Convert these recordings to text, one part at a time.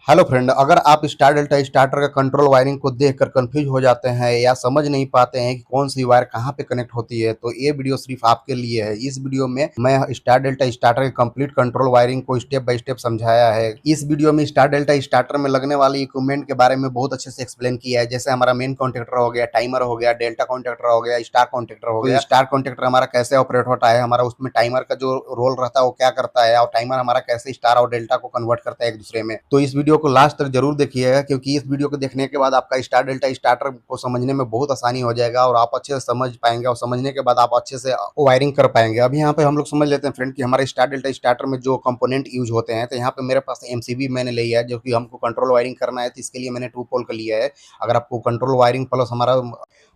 Hello friend, अगर आप star delta starter का कंट्रोल वायरिंग को देखकर कंफ्यूज हो जाते हैं या समझ नहीं पाते हैं कि कौन सी वायर कहां पे कनेक्ट होती है, तो ये वीडियो सिर्फ आपके लिए है। इस वीडियो में मैं स्टार डेल्टा स्टार्टर के कंप्लीट कंट्रोल वायरिंग को स्टेप बाय स्टेप समझाया है। इस वीडियो में स्टार डेल्टा स्टार्टर में लगने वाले इक्विपमेंट के बारे में बहुत अच्छे से एक्सप्लेन किया है। जैसे हमारा मेन कॉन्टेक्टर हो गया, टाइमर हो गया, डेल्टा कॉन्टेक्टर हो गया, स्टार कॉन्टेक्टर हो गया। स्टार कॉन्टेक्टर हमारा कैसे ऑपरेट होता है, हमारा उसमें टाइमर का जो रोल रहता है वो क्या करता है, और टाइमर हमारा कैसे स्टार और डेल्टा को कन्वर्ट करता है एक दूसरे में। तो इस वीडियो को लास्ट तक जरूर देखिएगा, क्योंकि इस वीडियो को देखने के बाद आपका स्टार डेल्टा स्टार्टर को समझने में बहुत आसानी हो जाएगा और आप अच्छे से समझ पाएंगे, और समझने के बाद आप अच्छे से वायरिंग कर पाएंगे। अब यहाँ पे हम लोग समझ लेते हैं फ्रेंड कि हमारे स्टार डेल्टा स्टार्टर में जो कंपोनेंट यूज होते हैं। तो यहाँ पे मेरे पास एमसीबी मैंने लिया है, जो कि हमको कंट्रोल वायरिंग करना है, तो इसके लिए मैंने 2 पोल का लिया है। अगर आपको कंट्रोल वायरिंग प्लस हमारा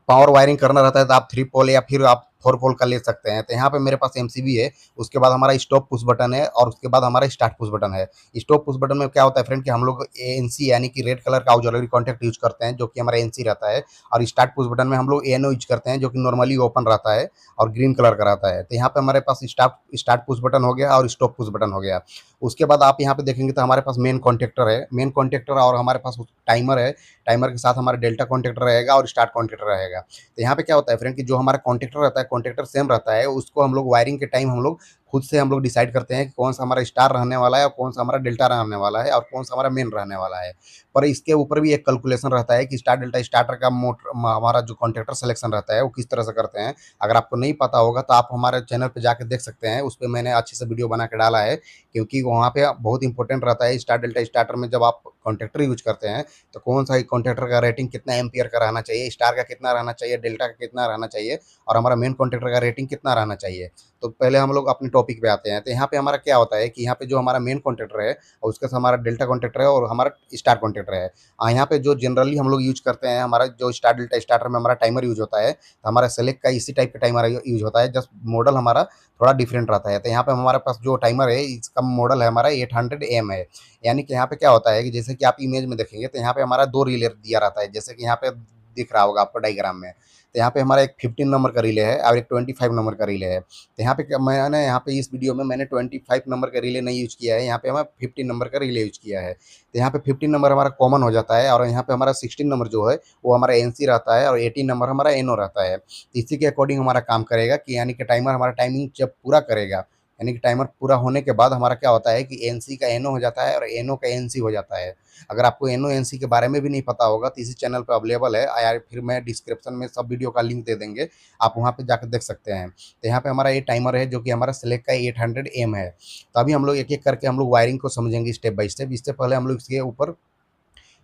पावर वायरिंग करना रहता है तो आप 3 पोल या फिर आप 4 पोल का ले सकते हैं। तो यहाँ पे मेरे पास एमसीबी है, उसके बाद हमारा स्टॉप पुश बटन है, और उसके बाद हमारा स्टार्ट पुश बटन है। स्टॉप पुश बटन में क्या होता है फ्रेंड कि हम लोग एएनसी यानी कि रेड कलर का ऑक्सिलरी कॉन्टैक्ट यूज करते हैं, जो कि हमारा एनसी रहता है। और स्टार्ट पुश बटन में हम लोग एएनओ यूज करते हैं, जो कि नॉर्मली ओपन रहता है और ग्रीन कलर का रहता है। तो यहाँ पे हमारे पास स्टार्ट पुश बटन हो गया और स्टॉप पुश बटन हो गया। उसके बाद आप यहाँ पे देखेंगे तो हमारे पास मेन कॉन्टैक्टर है, मेन कॉन्टैक्टर, और हमारे पास टाइमर है। टाइमर के साथ हमारा डेल्टा कॉन्टैक्टर रहेगा और स्टार्ट कॉन्टैक्टर रहेगा। तो यहाँ पे क्या होता है फ्रेंड कि जो हमारा कॉन्टैक्टर रहता है, कॉन्टैक्टर सेम रहता है, उसको हम लोग वायरिंग के टाइम हम लोग खुद से हम लोग डिसाइड करते हैं कि कौन सा हमारा स्टार रहने वाला है और कौन सा हमारा डेल्टा रहने वाला है और कौन सा हमारा मेन रहने वाला है। पर इसके ऊपर भी एक कैलकुलेशन रहता है कि स्टार डेल्टा स्टार्टर का मोटर हमारा जो कॉन्टैक्टर सिलेक्शन रहता है वो किस तरह से करते हैं। अगर आपको नहीं पता होगा तो आप हमारे चैनल पे जाके देख सकते हैं, उस पर मैंने अच्छे से वीडियो बना के डाला है, क्योंकि वहाँ पे बहुत इंपॉर्टेंट रहता है स्टार डेल्टा स्टार्टर में। जब आप कॉन्टैक्टर यूज करते हैं तो कौन सा कॉन्टैक्टर का रेटिंग कितना एम्पियर का रहना चाहिए, स्टार का कितना रहना चाहिए, डेल्टा का कितना रहना चाहिए, और हमारा मेन कॉन्टैक्टर का रेटिंग कितना रहना चाहिए। तो पहले हम लोग अपने टॉपिक पे आते हैं। तो यहाँ पे हमारा क्या होता है कि यहाँ पे जो हमारा मेन कॉन्टैक्टर है और उसके साथ हमारा डेल्टा कॉन्टैक्टर है और हमारा स्टार कॉन्टैक्टर है। यहाँ पे जो जनरली हम लोग यूज करते हैं, हमारा जो स्टार डेल्टा स्टार्टर में हमारा टाइमर यूज होता है, तो हमारा सेलेक्ट का इसी टाइप का टाइमर यूज होता है, जस्ट मॉडल हमारा थोड़ा डिफरेंट रहता है। तो यहाँ पे हमारे पास जो टाइमर है इसका मॉडल है हमारा 800 AM है। यानी कि यहाँ पे क्या होता है कि जैसे कि आप इमेज में देखेंगे तो यहाँ पे हमारा 2 रिले दिया रहता है, जैसे कि यहाँ पे दिख रहा होगा आपको डायग्राम में। तो यहाँ पे हमारा एक 15 नंबर का रिले है और एक 25 नंबर का रिले है। तो यहाँ पे मैंने यहाँ पे इस वीडियो में मैंने 25 नंबर का रिले नहीं यूज किया है, यहाँ पे हमें 15 नंबर का रिले यूज किया है। तो यहाँ पे 15 नंबर हमारा कॉमन हो जाता है, और यहाँ पे हमारा 16 नंबर जो है वो हमारा एनसी रहता है, और 18 नंबर हमारा एनओ रहता है। तो इसी के अकॉर्डिंग हमारा काम करेगा कि यानी कि टाइमर हमारा टाइमिंग जब पूरा करेगा, यानी कि टाइमर पूरा होने के बाद हमारा क्या होता है कि एनसी का एनओ हो जाता है और एनओ का एनसी हो जाता है। अगर आपको एनओ एनसी के बारे में भी नहीं पता होगा तो इसी चैनल पर अवेलेबल है, या फिर मैं डिस्क्रिप्शन में सब वीडियो का लिंक दे देंगे, आप वहाँ पे जाकर देख सकते हैं। तो यहाँ पे हमारा ये टाइमर है जो कि हमारा सेलेक्ट का 800 AM है। तो अभी हम लोग एक एक करके हम लोग वायरिंग को समझेंगे स्टेप बाय स्टेप। इससे पहले हम लोग इसके ऊपर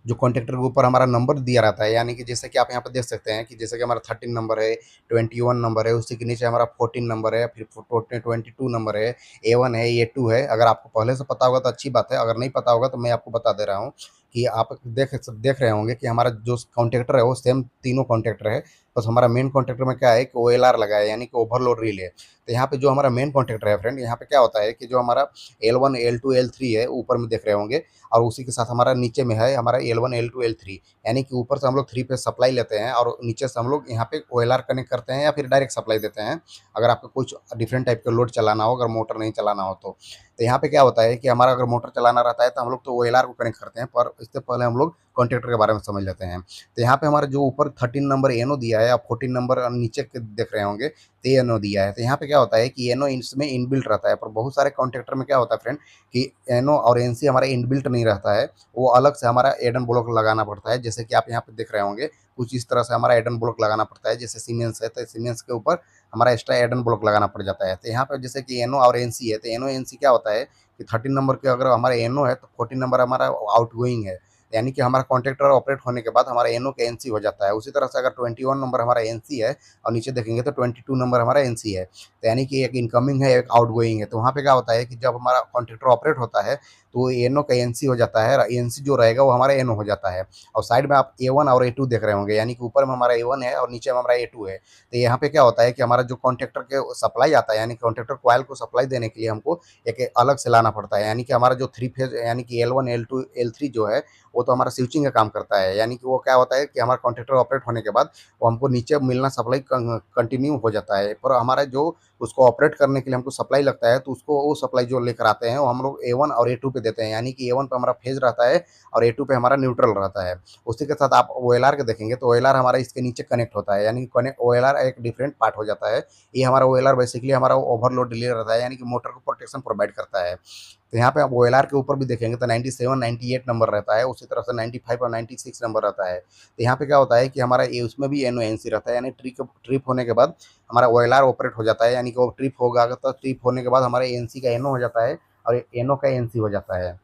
जो कॉन्टैक्टर के ऊपर हमारा नंबर दिया रहता है, यानी कि जैसे कि आप यहाँ पे देख सकते हैं कि जैसे कि हमारा 13 नंबर है, 21 नंबर है, उसी के नीचे हमारा 14 नंबर है, फिर 22 नंबर है, A1 है, A2 है। अगर आपको पहले से पता होगा तो अच्छी बात है, अगर नहीं पता होगा तो मैं आपको बता दे रहा हूँ कि आप देख रहे होंगे कि हमारा जो कॉन्टैक्टर है वो सेम तीनों कॉन्टैक्टर है। बस हमारा मेन कॉन्टैक्टर में क्या है कि OLR लगा है, यानी कि ओवरलोड रिले। तो यहाँ पे जो हमारा मेन कॉन्टैक्टर है फ्रेंड, यहाँ पे क्या होता है कि जो हमारा L1 L2 L3 है ऊपर में देख रहे होंगे, और उसी के साथ हमारा नीचे में है हमारा L1 L2 L3। यानी कि ऊपर से हम लोग 3 पे सप्लाई लेते हैं और नीचे से हम लोग यहाँ पे OLR कनेक्ट करते हैं या फिर डायरेक्ट सप्लाई देते हैं, अगर आपको कुछ डिफरेंट टाइप का लोड चलाना हो, अगर मोटर नहीं चलाना हो तो। यहाँ पे क्या होता है कि हमारा अगर मोटर चलाना रहता है तो हम लोग तो OLR को कनेक्ट करते हैं, पर इससे पहले हम लोग कॉन्टैक्टर के बारे में समझ लेते हैं। तो यहाँ पे हमारा जो ऊपर 13 नंबर एनो दिया है और 14 नंबर नीचे के देख रहे होंगे तो एनो दिया है। तो यहाँ पे क्या होता है कि एनो इसमें इनबिल्ट रहता है, पर बहुत सारे कॉन्टैक्टर में क्या होता है फ्रेंड कि एनो और एनसी हमारा इनबिल्ट नहीं रहता है, वो अलग से हमारा एडन ब्लॉक लगाना पड़ता है। जैसे कि आप यहाँ पे देख रहे होंगे कुछ इस तरह से हमारा एडन ब्लॉक लगाना पड़ता है। जैसे सीमेंस है तो सीमेंस के ऊपर हमारा एक्स्ट्रा एडन ब्लॉक लगाना पड़ जाता है। तो यहाँ पे जैसे कि एनो और एनसी है, तो एनो एनसी क्या होता है कि 13 नंबर के अगर हमारा एनो है तो 14 नंबर हमारा आउट गोइंग है, यानी कि हमारा कॉन्ट्रैक्टर ऑपरेट होने के बाद हमारा एनओ का एनसी हो जाता है। उसी तरह से अगर 21 नंबर हमारा एनसी है और नीचे देखेंगे तो 22 नंबर हमारा एनसी है, तो यानी कि एक इनकमिंग है एक आउट गोइंग है। तो वहाँ पे क्या होता है कि जब हमारा कॉन्ट्रैक्टर ऑपरेट होता है तो एनओ का एनसी हो जाता है, एनसी जो रहेगा वो हमारा एनओ हो जाता है। और साइड में आप A1 और A2 देख रहे होंगे, यानी कि ऊपर में हमारा A1 है और नीचे में हमारा A2 है। तो यहाँ पे क्या होता है कि हमारा जो कॉन्ट्रैक्टर के सप्लाई आता है, यानी कॉन्ट्रैक्टर कॉइल को सप्लाई देने के लिए हमको एक अलग से लाना पड़ता है। यानी कि हमारा जो 3 फेज यानी कि L1 L2 L3 जो है वो तो हमारा स्विचिंग का काम करता है। यानी कि वो क्या होता है कि हमारा कॉन्ट्रैक्टर ऑपरेट होने के बाद वो हमको नीचे मिलना सप्लाई कंटिन्यू हो जाता है, पर हमारा जो उसको ऑपरेट करने के लिए हमको सप्लाई लगता है तो उसको वो सप्लाई जो लेकर आते हैं वो हम लोग A1 और A2 पे पे देते हैं, यानी कि A1 पे हमारा फेज रहता है और A2 पे हमारा न्यूट्रल रहता है। उसी के साथ आप OLR के देखेंगे तो OLR हमारा इसके नीचे कनेक्ट होता है, यानी कि OLR एक डिफरेंट पार्ट हो जाता है। ये हमारा OLR बेसिकली हमारा ओवरलोड डिले रहता है, यानी कि मोटर को प्रोटेक्शन प्रोवाइड करता है। तो यहाँ पे आप OLR के ऊपर भी देखेंगे तो 97, 98 नंबर रहता है, उसी तरह से 95 और 96 नंबर रहता है। तो यहाँ पे क्या होता है कि हमारा ये उसमें भी NONC रहता है, यानी ट्रिप होने के बाद हमारा OLR ऑपरेट हो जाता है, यानी कि वो ट्रिप होगा तो ट्रिप होने के बाद हमारा NC का NO हो जाता है और NO का NC हो जाता है।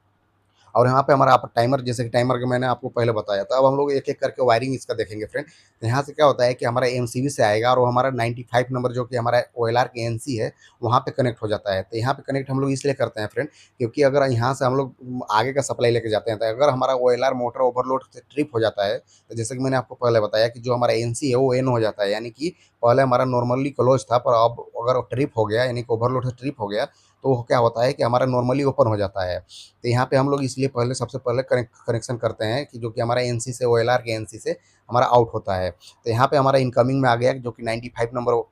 और यहाँ पे हमारा आप टाइमर, जैसे कि टाइमर का मैंने आपको पहले बताया था, अब हम लोग एक एक करके वायरिंग इसका देखेंगे फ्रेंड। तो यहाँ से क्या होता है कि हमारा MCB से आएगा और वो हमारा 95 नंबर जो कि हमारा OLR के NC है वहाँ पे कनेक्ट हो जाता है। तो यहाँ पे कनेक्ट हम लोग इसलिए करते हैं फ्रेंड, क्योंकि अगर यहाँ से हम लोग आगे का सप्लाई लेके जाते हैं तो अगर हमारा OLR मोटर ओवरलोड से ट्रिप हो जाता है, तो जैसे कि मैंने आपको पहले बताया कि जो हमारा NC है वो N हो जाता है, यानी कि पहले हमारा नॉर्मली क्लोज था, पर अब अगर ट्रिप हो गया, यानी कि ओवरलोड से ट्रिप हो गया, तो क्या होता है कि हमारा नॉर्मली ओपन हो जाता है। तो यहाँ पे हम लोग इसलिए पहले सबसे पहले कनेक्शन करते हैं कि जो कि हमारा NC से OLR के NC से हमारा आउट होता है। तो यहाँ पे हमारा इनकमिंग में आ गया जो कि 95 नंबर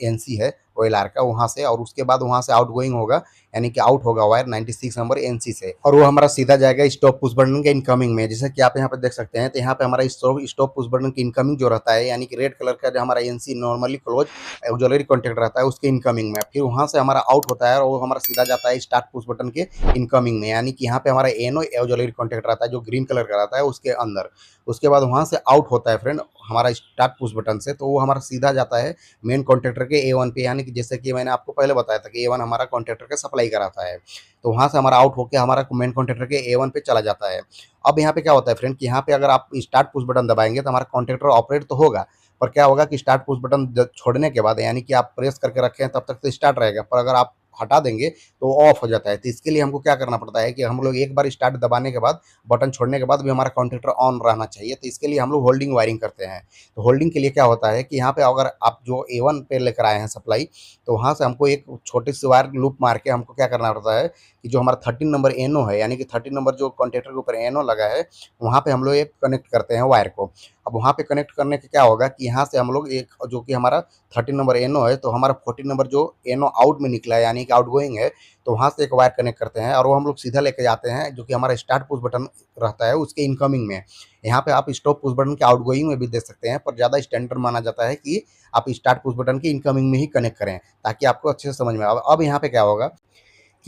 NC है OLR का वहाँ से, और उसके बाद वहाँ से आउट गोइंग होगा, यानी कि आउट होगा वायर 96 नंबर NC से, और वो हमारा सीधा जाएगा स्टॉप पुश बटन के इनकमिंग में। जैसे कि आप यहाँ पे देख सकते हैं, तो यहाँ पे हमारा स्टॉप पुश बटन की इनकमिंग जो रहता है, यानी कि रेड कलर का जो हमारा NC normally close auxiliary contact रहता है उसके इनकमिंग में, फिर वहाँ से हमारा आउट होता है और वो हमारा सीधा जाता है स्टार्ट पुश बटन के इनकमिंग में, यानी कि यहाँ पे हमारा NO ऑक्सिलरी कॉन्टैक्ट रहता है जो ग्रीन कलर का रहता है उसके अंदर। उसके बाद वहाँ से आउट होता है फ्रेंड हमारा स्टार्ट पुश बटन से, तो वो हमारा सीधा जाता है मेन कॉन्ट्रैक्टर के A1 पे, यानी कि जैसे कि मैंने आपको पहले बताया था कि A1 हमारा कॉन्ट्रैक्टर का सप्लाई कराता है। तो वहाँ से हमारा आउट होकर हमारा मेन कॉन्ट्रैक्टर के A1 पे चला जाता है। अब यहाँ पे क्या होता है फ्रेंड कि यहाँ पे अगर आप स्टार्ट पुश बटन दबाएंगे तो हमारा कॉन्ट्रैक्टर ऑपरेट तो होगा, पर क्या होगा कि स्टार्ट पुश बटन छोड़ने के बाद, यानी कि आप प्रेस करके रखें तब तक तो स्टार्ट रहेगा, पर अगर आप हटा देंगे तो ऑफ हो जाता है। तो इसके लिए हमको क्या करना पड़ता है कि हम लोग एक बार स्टार्ट दबाने के बाद, बटन छोड़ने के बाद भी हमारा कॉन्ट्रैक्टर ऑन रहना चाहिए। तो इसके लिए हम लोग होल्डिंग वायरिंग करते हैं। तो होल्डिंग के लिए क्या होता है कि यहाँ पे अगर आप जो A1 पे लेकर आए हैं सप्लाई, तो वहाँ से हमको एक छोटी सी वायर लूप मार के हमको क्या करना पड़ता है कि जो हमारा 13 नंबर NO है, यानी कि 13 नंबर जो कॉन्ट्रैक्टर के ऊपर NO लगा है, वहाँ पे हम लोग एक कनेक्ट करते हैं वायर को। अब वहाँ पे कनेक्ट करने के क्या होगा कि यहाँ से हम लोग एक जो कि हमारा 13 नंबर NO है, तो हमारा 14 नंबर जो NO आउट में निकला है, यानी कि आउट गोइंग है, तो वहाँ से एक वायर कनेक्ट करते हैं और वो हम लोग सीधा लेके जाते हैं जो कि हमारा स्टार्ट पुश बटन रहता है उसके इनकमिंग में। यहाँ पे आप स्टॉप पुश बटन के आउट गोइंग में भी दे सकते हैं, पर ज़्यादा स्टैंडर्ड माना जाता है कि आप स्टार्ट पुश बटन के इनकमिंग में ही कनेक्ट करें, ताकि आपको अच्छे से समझ में आए। अब यहाँ पे क्या होगा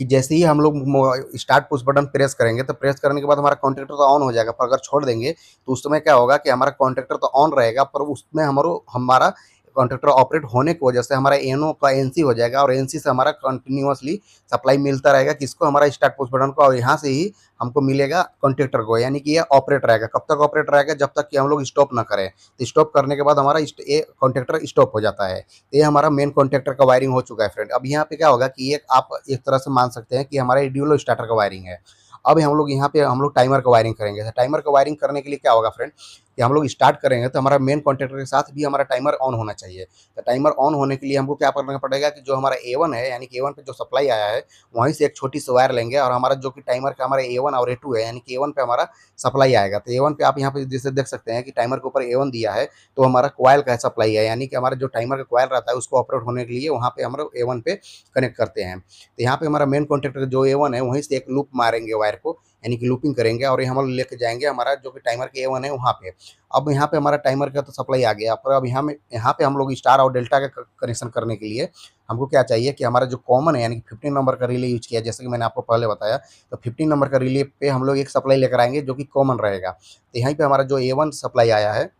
कि जैसे ही हम लोग स्टार्ट पुश बटन प्रेस करेंगे, तो प्रेस करने के बाद हमारा कॉन्ट्रैक्टर तो ऑन हो जाएगा, पर अगर छोड़ देंगे तो उस समय क्या होगा कि हमारा कॉन्ट्रैक्टर तो ऑन रहेगा, पर उसमें हमारा कॉन्ट्रैक्टर ऑपरेट होने की वजह से हमारा NO का NC हो जाएगा, और NC से हमारा कंटिन्यूअसली सप्लाई मिलता रहेगा किसको, हमारा स्टार्ट पुश बटन को, और यहाँ से ही हमको मिलेगा कॉन्ट्रैक्टर को, यानी कि ये ऑपरेट रहेगा। कब तक ऑपरेट रहेगा? जब तक कि हम लोग स्टॉप ना करें। तो स्टॉप करने के बाद हमारा ये कॉन्ट्रैक्टर स्टॉप हो जाता है। तो ये हमारा मेन कॉन्ट्रैक्टर का वायरिंग हो चुका है फ्रेंड। अब यहाँ पे क्या होगा कि ये आप एक तरह से मान सकते हैं कि हमारा ड्यूलो स्टार्टर का वायरिंग है। अब हम लोग यहाँ पे हम लोग टाइमर का वायरिंग करेंगे। तो टाइमर का वायरिंग करने के लिए क्या होगा फ्रेंड कि हम लोग स्टार्ट करेंगे तो हमारा मेन कॉन्ट्रैक्टर के साथ भी हमारा टाइमर ऑन होना चाहिए। तो टाइमर ऑन होने के लिए हमको क्या करना पड़ेगा कि जो हमारा A1 है, यानी कि A1 पे जो सप्लाई आया है वहीं से एक छोटी सी वायर लेंगे, और हमारा जो कि टाइमर का हमारा A1 और A2 है, यानी कि A1 पे हमारा सप्लाई आएगा। तो A1 पे आप यहाँ पे जैसे देख सकते हैं कि टाइमर के ऊपर A1 दिया है, तो हमारा कॉइल का सप्लाई है, यानी कि हमारा जो टाइमर का कॉइल रहता है उसको ऑपरेट होने के लिए वहाँ पे हम लोग A1 पे कनेक्ट करते हैं। तो यहाँ पे हमारा मेन कॉन्ट्रैक्टर जो A1 है वहीं से एक लूप मारेंगे वायर को, यानी कि लूपिंग करेंगे, और ये हम लोग लेके जाएंगे हमारा जो कि टाइमर के A1 है वहाँ पे। अब यहाँ पे हमारा टाइमर का तो सप्लाई आ गया, पर अब यहाँ पे हम लोग स्टार और डेल्टा का कनेक्शन करने के लिए हमको क्या चाहिए कि हमारा जो कॉमन है, यानी कि 15 नंबर का रिले यूज किया, जैसे कि मैंने आपको पहले बताया। तो 15 नंबर का रिले पे हम लोग एक सप्लाई लेकर आएंगे जो कि कॉमन रहेगा। तो यहीं पे हमारा जो A1 सप्लाई आया है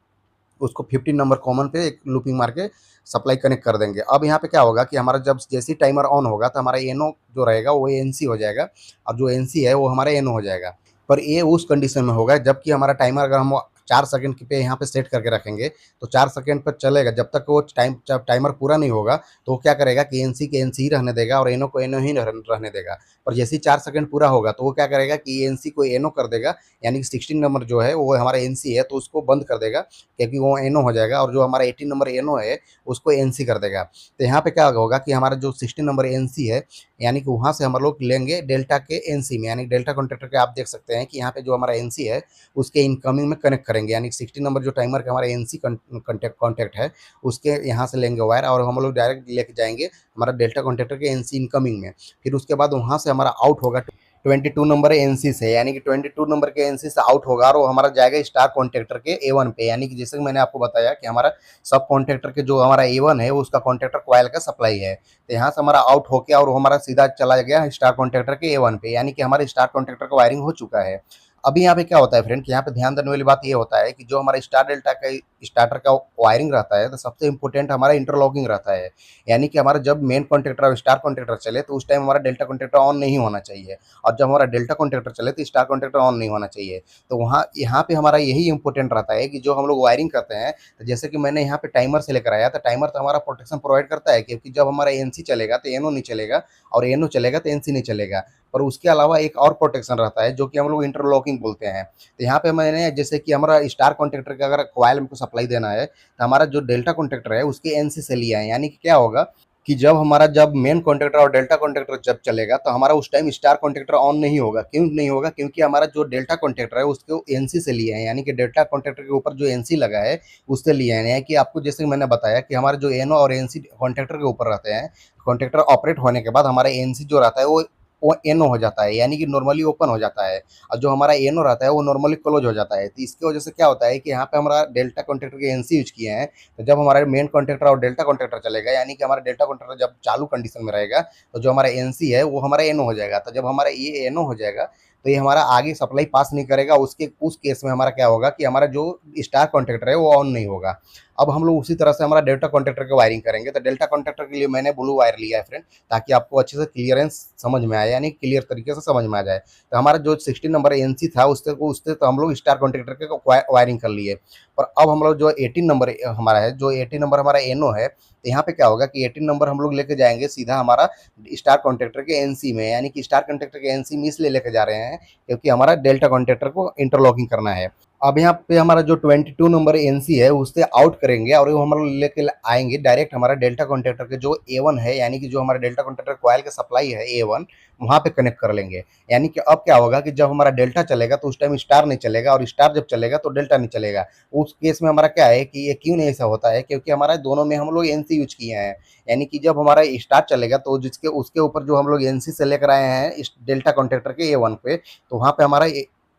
उसको 15 नंबर कॉमन पे एक लूपिंग मार के सप्लाई कनेक्ट कर देंगे। अब यहाँ पे क्या होगा कि हमारा जब जैसे ही टाइमर ऑन होगा तो हमारा NO जो रहेगा वो NC हो जाएगा, और जो NC है वो हमारा NO हो जाएगा। पर ये उस कंडीशन में होगा जबकि हमारा टाइमर अगर हम 4 सेकंड पे यहाँ पे सेट करके रखेंगे तो 4 सेकंड पर चलेगा, जब तक वो टाइमर पूरा नहीं होगा तो वो क्या करेगा कि NC के NC ही रहने देगा और NO को NO ही रहने देगा। पर जैसे ही 4 सेकंड पूरा होगा तो वो क्या करेगा कि NC को NO कर देगा, यानी कि 16 नंबर जो है वो हमारा NC है तो उसको बंद कर देगा, क्योंकि वो NO हो जाएगा, और जो हमारा 18 नंबर NO है उसको NC कर देगा। तो यहाँ पे क्या होगा कि हमारा जो 16 नंबर NC है, यानी कि वहाँ से हम लोग लेंगे डेल्टा के NC में, यानी डेल्टा कॉन्ट्रैक्टर के आप देख सकते हैं कि यहाँ पे जो हमारा NC है उसके इनकमिंग में कनेक्ट करेंगे, यानी 16 नंबर जो टाइमर का हमारा NC कॉन्टैक्ट है उसके यहाँ से लेंगे वायर, और हम लोग डायरेक्ट लेके जाएंगे हमारा डेल्टा कॉन्ट्रैक्टर के NC इनकमिंग में। फिर उसके बाद वहाँ से हमारा आउट होगा 22 नंबर एनसी से, यानी कि 22 नंबर के एनसी से आउट होगा और वो हमारा जाएगा स्टार कॉन्ट्रैक्टर के ए1 पे। यानी कि जैसे कि मैंने आपको बताया कि हमारा सब कॉन्ट्रैक्टर के जो हमारा ए1 है वो उसका कॉन्ट्रैक्टर कॉइल का सप्लाई है, तो यहाँ से हमारा आउट होके और हमारा सीधा चला गया स्टार कॉन्ट्रैक्टर के ए1 पे, यानी कि हमारे स्टार कॉन्ट्रैक्टर का वायरिंग हो चुका है। अभी यहाँ पे क्या होता है फ्रेंड, कि यहाँ पे ध्यान देने वाली बात ये होता है कि जो हमारा स्टार डेल्टा का स्टार्टर का वायरिंग रहता है, तो सबसे इंपॉर्टेंट हमारा इंटरलॉकिंग रहता है। यानी कि हमारा जब मेन कॉन्ट्रैक्टर और स्टार कॉन्ट्रैक्टर चले तो उस टाइम हमारा डेल्टा कॉन्ट्रैक्टर ऑन नहीं होना चाहिए, और जब हमारा डेल्टा कॉन्ट्रैक्टर चले तो स्टार कॉन्ट्रैक्टर ऑन नहीं होना चाहिए। तो वहाँ यहाँ पे हमारा यही इंपॉर्टेंट रहता है कि जो हम लोग वायरिंग करते हैं, तो जैसे कि मैंने यहाँ पे टाइमर से लेकर आया, तो टाइमर तो हमारा प्रोटेक्शन प्रोवाइड करता है, क्योंकि जब हमारा एनसी चलेगा तो एनओ नहीं चलेगा, और एनओ चलेगा तो एनसी नहीं चलेगा। पर उसके अलावा एक और प्रोटेक्शन रहता है जो कि हम लोग इंटरलॉकिंग बोलते हैं। तो यहाँ पे मैंने जैसे कि हमारा स्टार कॉन्ट्रैक्टर का अगर कॉइल हमको सप्लाई देना है, तो हमारा जो डेल्टा कॉन्ट्रैक्टर है उसके एनसी से लिया है। यानी कि क्या होगा कि जब मेन कॉन्ट्रैक्टर और डेल्टा कॉन्ट्रैक्टर जब चलेगा तो हमारा उस टाइम स्टार कॉन्ट्रैक्टर ऑन नहीं होगा। क्यों नहीं होगा? क्योंकि हमारा जो डेल्टा कॉन्ट्रैक्टर है उसको एनसी से लिया है, यानी कि डेल्टा कॉन्ट्रैक्टर के ऊपर जो एनसी लगा है उससे लिया है। यानी कि आपको जैसे मैंने बताया कि हमारे जो एनओ और एनसी कॉन्ट्रैक्टर के ऊपर रहते हैं, कॉन्ट्रैक्टर ऑपरेट होने के बाद हमारा एनसी जो रहता है वो एनओ हो जाता है, यानी कि नॉर्मली ओपन हो जाता है, और जो हमारा एनओ रहता है वो नॉर्मली क्लोज हो जाता है। तो इसकी वजह से क्या होता है कि यहाँ पे हमारा डेल्टा कॉन्ट्रैक्टर के एनसी यूज किए हैं, तो जब हमारा मेन कॉन्ट्रैक्टर और डेल्टा कॉन्ट्रैक्टर चलेगा, यानी कि हमारा डेल्टा कॉन्ट्रैक्टर जब चालू कंडीशन में रहेगा, तो जो हमारा एनसी है वो हमारा एनओ हो जाएगा। तो जब हमारा ये एनओ हो जाएगा तो ये हमारा आगे सप्लाई पास नहीं करेगा। उसके उस केस में हमारा क्या होगा कि हमारा जो स्टार कॉन्ट्रैक्टर है वो ऑन नहीं होगा। अब हम लोग उसी तरह से हमारा डेल्टा कॉन्ट्रैक्टर की वायरिंग करेंगे। तो डेल्टा कॉन्ट्रैक्टर के लिए मैंने ब्लू वायर लिया है फ्रेंड, ताकि आपको अच्छे से क्लियरेंस समझ में आए, यानी क्लियर तरीके से समझ में आ जाए। तो हमारा जो 16 नंबर एनसी था उससे तो हम लोग स्टार कॉन्ट्रैक्टर के वायरिंग कर लिए। पर अब हम लोग जो 18 नंबर हमारा है, जो 18 नंबर हमारा एनओ है, तो यहाँ पे क्या होगा कि 18 नंबर हम लोग लेके जाएंगे सीधा हमारा स्टार कॉन्ट्रैक्टर के एनसी में। यानी कि स्टार कॉन्ट्रैक्टर के एनसी में इसलिए लेके जा रहे हैं क्योंकि हमारा डेल्टा कॉन्ट्रैक्टर को इंटरलॉकिंग करना है। अब यहाँ पे हमारा जो 22 नंबर एनसी है उससे आउट करेंगे और वो हम लोग लेके आएंगे डायरेक्ट हमारा डेल्टा कॉन्ट्रैक्टर के जो ए1 है, यानी कि जो हमारा डेल्टा कॉन्ट्रैक्टर कॉइल का सप्लाई है ए1, वहाँ पे कनेक्ट कर लेंगे। यानी कि अब क्या होगा कि जब हमारा डेल्टा चलेगा तो उस टाइम स्टार नहीं चलेगा, और स्टार जब चलेगा तो डेल्टा नहीं चलेगा। उस केस में हमारा क्या है कि ये क्यों नहीं ऐसा होता है, क्योंकि हमारा दोनों में हम लोग एनसी यूज किए हैं। यानी कि जब हमारा स्टार चलेगा तो जिसके उसके ऊपर जो हम लोग एनसी से लेकर आए हैं इस डेल्टा कॉन्ट्रैक्टर के ए1 पे, तो वहाँ पे हमारा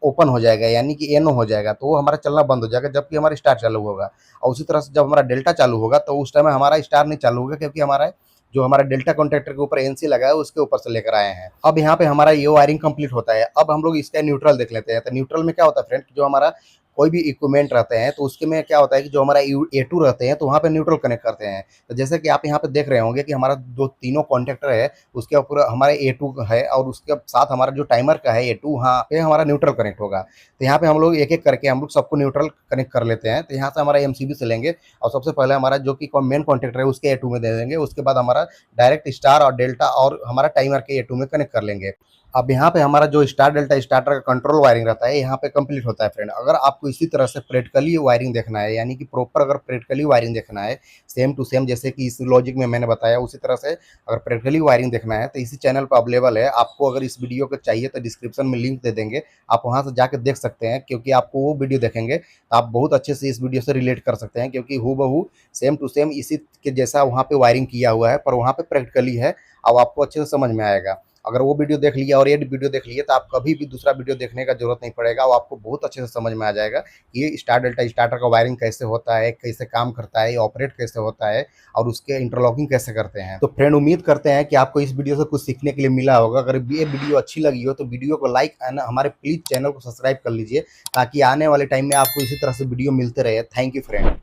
ओपन हो जाएगा, यानी कि एनो हो जाएगा, तो वो हमारा चलना बंद हो जाएगा, जबकि हमारा स्टार चालू होगा। और उसी तरह से जब हमारा डेल्टा चालू होगा तो उस टाइम हमारा स्टार नहीं चालू होगा, क्योंकि हमारा जो हमारा डेल्टा कॉन्ट्रैक्टर के ऊपर एनसी लगा है उसके ऊपर से लेकर आए हैं। अब यहाँ पे हमारा ये वायरिंग कंप्लीट होता है। अब हम लोग इसका न्यूट्रल देख लेते हैं। तो न्यूट्रल में क्या होता है फ्रेंड, जो हमारा कोई भी इक्विपमेंट रहते हैं तो उसके में क्या होता है कि जो हमारा ए2 रहते हैं तो वहाँ पे न्यूट्रल कनेक्ट करते हैं। तो जैसे कि आप यहाँ पे देख रहे होंगे कि हमारा जो तीनों कॉन्ट्रैक्टर है उसके ऊपर हमारा ए2 है, और उसके साथ हमारा जो टाइमर का है ए2, वहाँ पे हमारा न्यूट्रल कनेक्ट होगा। तो यहाँ पे हम लोग एक एक करके हम लोग सबको न्यूट्रल कनेक्ट कर लेते हैं। तो यहाँ से हमारा एमसीबी से लेंगे, और सबसे पहले हमारा जो कि मेन कॉन्ट्रैक्टर है उसके ए2 में दे देंगे। उसके बाद हमारा डायरेक्ट स्टार और डेल्टा और हमारा टाइमर के ए2 में कनेक्ट कर लेंगे। अब यहाँ पे हमारा जो स्टार डेल्टा स्टार्टर का कंट्रोल वायरिंग रहता है यहाँ पे कंप्लीट होता है फ्रेंड। अगर आपको इसी तरह से प्रैक्टिकली वायरिंग देखना है, यानी कि प्रॉपर अगर प्रैक्टिकली वायरिंग देखना है सेम टू सेम जैसे कि इस लॉजिक में मैंने बताया, उसी तरह से अगर प्रैक्टिकली वायरिंग देखना है तो इसी चैनल पर अवेलेबल है। आपको अगर इस वीडियो को चाहिए तो डिस्क्रिप्शन में लिंक दे देंगे, आप वहाँ से जाकर देख सकते हैं। क्योंकि आपको वो वीडियो देखेंगे तो आप बहुत अच्छे से इस वीडियो से रिलेट कर सकते हैं, क्योंकि हूबहू सेम टू सेम इसी के जैसा वहाँ पे वायरिंग किया हुआ है, पर वहाँ पे प्रैक्टिकली है। अब आपको अच्छे से समझ में आएगा। अगर वो वीडियो देख लिया और ये वीडियो देख लिए तो आप कभी भी दूसरा वीडियो देखने का जरूरत नहीं पड़ेगा, और आपको बहुत अच्छे से समझ में आ जाएगा कि ये स्टार डेल्टा स्टार्टर का वायरिंग कैसे होता है, कैसे काम करता है, ऑपरेट कैसे होता है, और उसके इंटरलॉकिंग कैसे करते हैं। तो फ्रेंड उम्मीद करते हैं कि आपको इस वीडियो से कुछ सीखने के लिए मिला होगा। अगर ये वीडियो अच्छी लगी हो तो वीडियो को लाइक एंड हमारे प्लीज चैनल को सब्सक्राइब कर लीजिए, ताकि आने वाले टाइम में आपको इसी तरह से वीडियो मिलते रहे। Thank you friend.